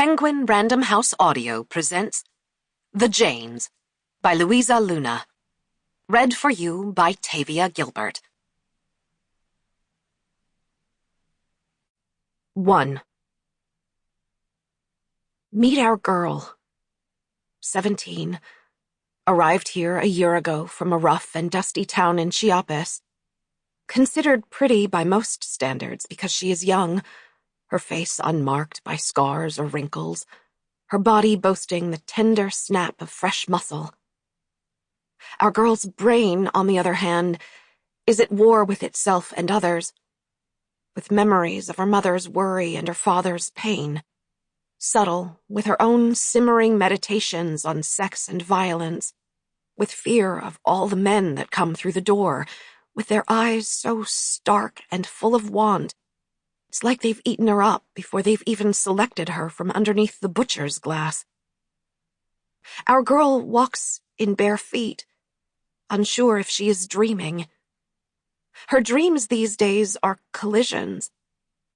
Penguin Random House Audio presents The Janes by Louisa Luna. Read for you by Tavia Gilbert. 1. Meet our girl. 17. Arrived here a year ago from a rough and dusty town in Chiapas. Considered pretty by most standards because she is young, her face unmarked by scars or wrinkles, her body boasting the tender snap of fresh muscle. Our girl's brain, on the other hand, is at war with itself and others, with memories of her mother's worry and her father's pain, subtle, with her own simmering meditations on sex and violence, with fear of all the men that come through the door, with their eyes so stark and full of want. It's like they've eaten her up before they've even selected her from underneath the butcher's glass. Our girl walks in bare feet, unsure if she is dreaming. Her dreams these days are collisions,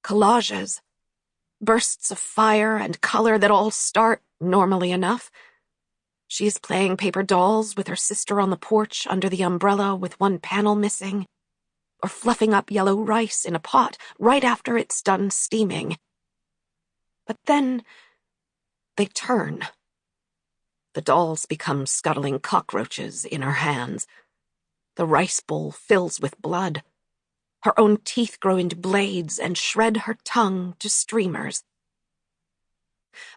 collages, bursts of fire and color that all start normally enough. She is playing paper dolls with her sister on the porch under the umbrella with one panel missing, or fluffing up yellow rice in a pot right after it's done steaming. But then they turn. The dolls become scuttling cockroaches in her hands. The rice bowl fills with blood. Her own teeth grow into blades and shred her tongue to streamers.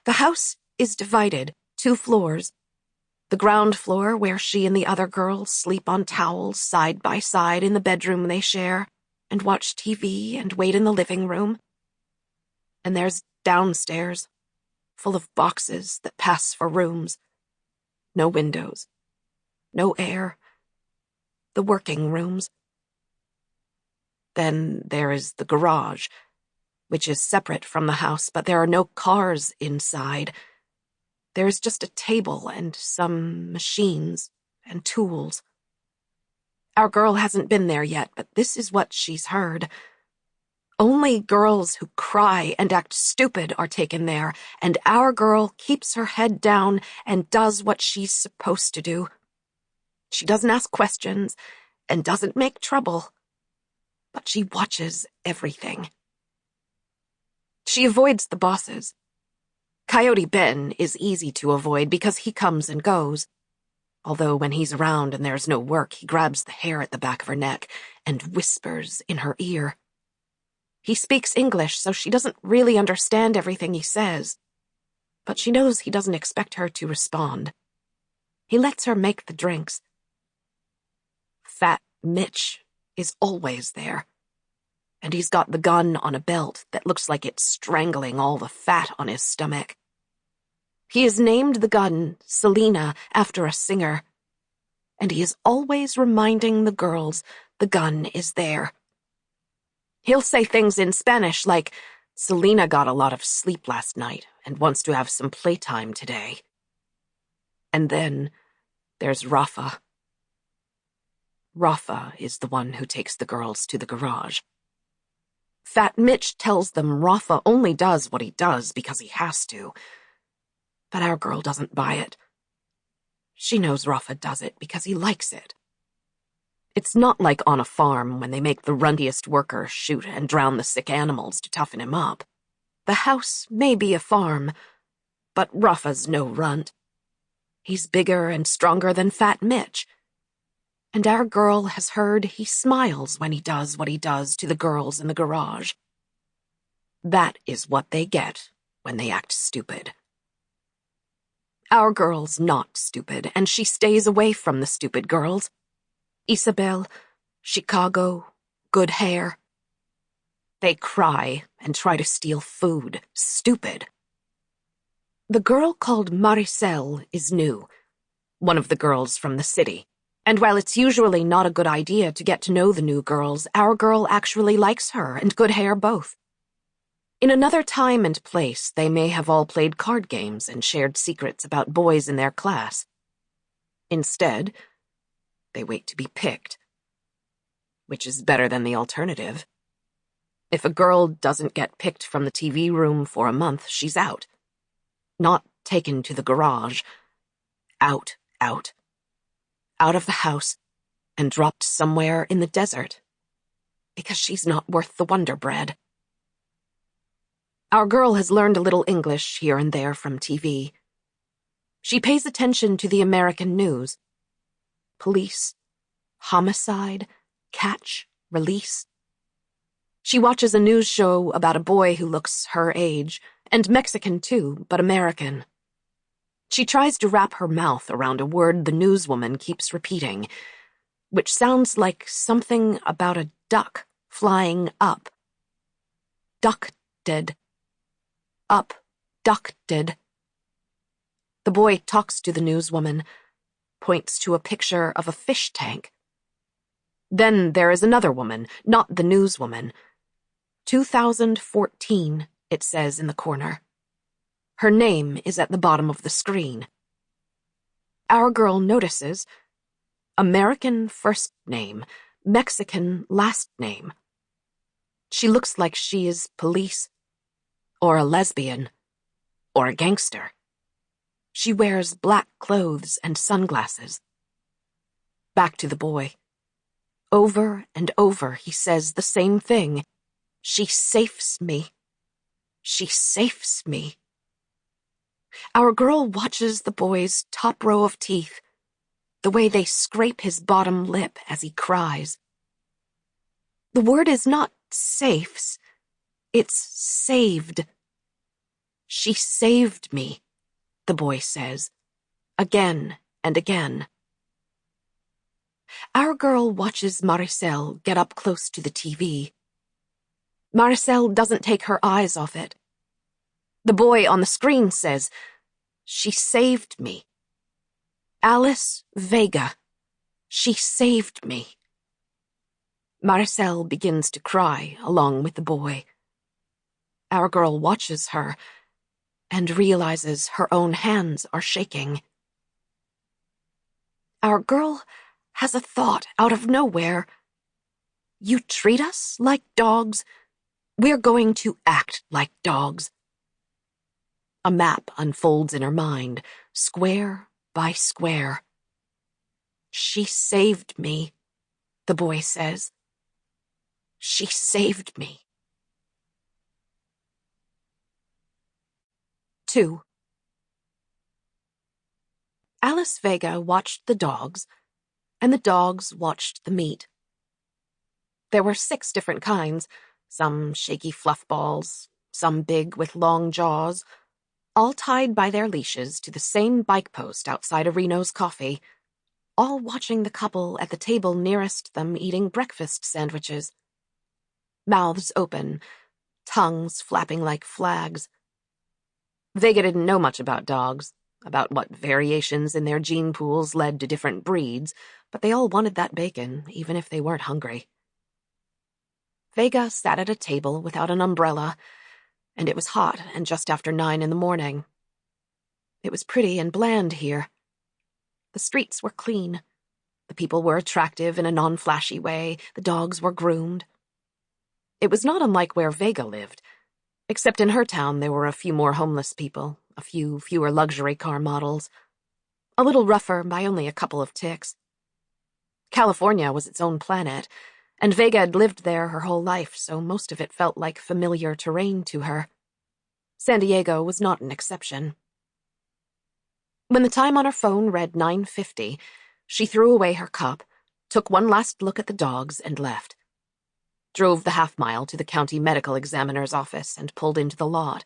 The house is divided, 2 floors. The ground floor, where she and the other girls sleep on towels side by side in the bedroom they share, and watch TV and wait in the living room. And there's downstairs, full of boxes that pass for rooms. No windows, no air. The working rooms. Then there is the garage, which is separate from the house, but there are no cars inside. There's just a table and some machines and tools. Our girl hasn't been there yet, but this is what she's heard. Only girls who cry and act stupid are taken there, and our girl keeps her head down and does what she's supposed to do. She doesn't ask questions and doesn't make trouble, but she watches everything. She avoids the bosses. Coyote Ben is easy to avoid because he comes and goes, although when he's around and there's no work, he grabs the hair at the back of her neck and whispers in her ear. He speaks English, so she doesn't really understand everything he says, but she knows he doesn't expect her to respond. He lets her make the drinks. Fat Mitch is always there, and he's got the gun on a belt that looks like it's strangling all the fat on his stomach. He has named the gun Selena after a singer, and he is always reminding the girls the gun is there. He'll say things in Spanish like, "Selena got a lot of sleep last night and wants to have some playtime today." And then there's Rafa. Rafa is the one who takes the girls to the garage. Fat Mitch tells them Rafa only does what he does because he has to. But our girl doesn't buy it. She knows Rafa does it because he likes it. It's not like on a farm when they make the runtiest worker shoot and drown the sick animals to toughen him up. The house may be a farm, but Rafa's no runt. He's bigger and stronger than Fat Mitch. And our girl has heard he smiles when he does what he does to the girls in the garage. That is what they get when they act stupid. Our girl's not stupid, and she stays away from the stupid girls. Isabel, Chicago, good hair. They cry and try to steal food. Stupid. The girl called Maricel is new, one of the girls from the city. And while it's usually not a good idea to get to know the new girls, our girl actually likes her and good hair both. In another time and place, they may have all played card games and shared secrets about boys in their class. Instead, they wait to be picked, which is better than the alternative. If a girl doesn't get picked from the TV room for a month, she's out. Not taken to the garage. Out. Out of the house, and dropped somewhere in the desert. Because she's not worth the Wonder Bread. Our girl has learned a little English here and there from TV. She pays attention to the American news. Police, homicide, catch, release. She watches a news show about a boy who looks her age, and Mexican too, but American. She tries to wrap her mouth around a word the newswoman keeps repeating, which sounds like something about a duck flying up. Ducked. Up, ducked. The boy talks to the newswoman, points to a picture of a fish tank. Then there is another woman, not the newswoman. 2014, it says in the corner. Her name is at the bottom of the screen. Our girl notices American first name, Mexican last name. She looks like she is police, or a lesbian, or a gangster. She wears black clothes and sunglasses. Back to the boy. Over and over he says the same thing. She safes me. She safes me. Our girl watches the boy's top row of teeth, the way they scrape his bottom lip as he cries. The word is not safes, it's saved. She saved me, the boy says, again and again. Our girl watches Maricel get up close to the TV. Maricel doesn't take her eyes off it. The boy on the screen says, "She saved me. Alice Vega. She saved me." Maricel begins to cry along with the boy. Our girl watches her and realizes her own hands are shaking. Our girl has a thought out of nowhere. You treat us like dogs, we're going to act like dogs. A map unfolds in her mind, square by square. She saved me, the boy says. She saved me. 2. Alice Vega watched the dogs, and the dogs watched the meat. There were 6 different kinds, some shaky fluff balls, some big with long jaws, all tied by their leashes to the same bike post outside of Reno's Coffee, all watching the couple at the table nearest them eating breakfast sandwiches. Mouths open, tongues flapping like flags. Vega didn't know much about dogs, about what variations in their gene pools led to different breeds, but they all wanted that bacon, even if they weren't hungry. Vega sat at a table without an umbrella, and it was hot and just after 9 in the morning. It was pretty and bland here. The streets were clean. The people were attractive in a non-flashy way. The dogs were groomed. It was not unlike where Vega lived, except in her town there were a few more homeless people, a few fewer luxury car models. A little rougher by only a couple of ticks. California was its own planet, and Vega had lived there her whole life, so most of it felt like familiar terrain to her. San Diego was not an exception. When the time on her phone read 9:50, she threw away her cup, took one last look at the dogs, and left. Drove the half-mile to the county medical examiner's office and pulled into the lot.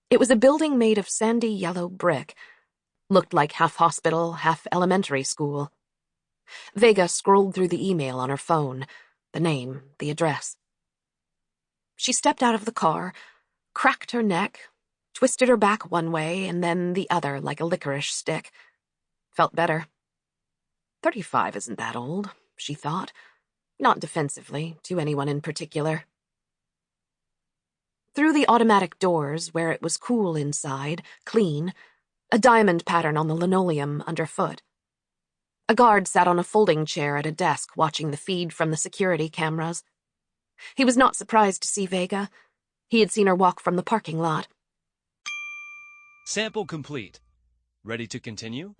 It was a building made of sandy yellow brick. Looked like half hospital, half elementary school. Vega scrolled through the email on her phone, the name, the address. She stepped out of the car, cracked her neck, twisted her back one way and then the other like a licorice stick. Felt better. 35 isn't that old, she thought, not defensively, to anyone in particular. Through the automatic doors, where it was cool inside, clean, a diamond pattern on the linoleum underfoot. A guard sat on a folding chair at a desk watching the feed from the security cameras. He was not surprised to see Vega. He had seen her walk from the parking lot. Sample complete. Ready to continue?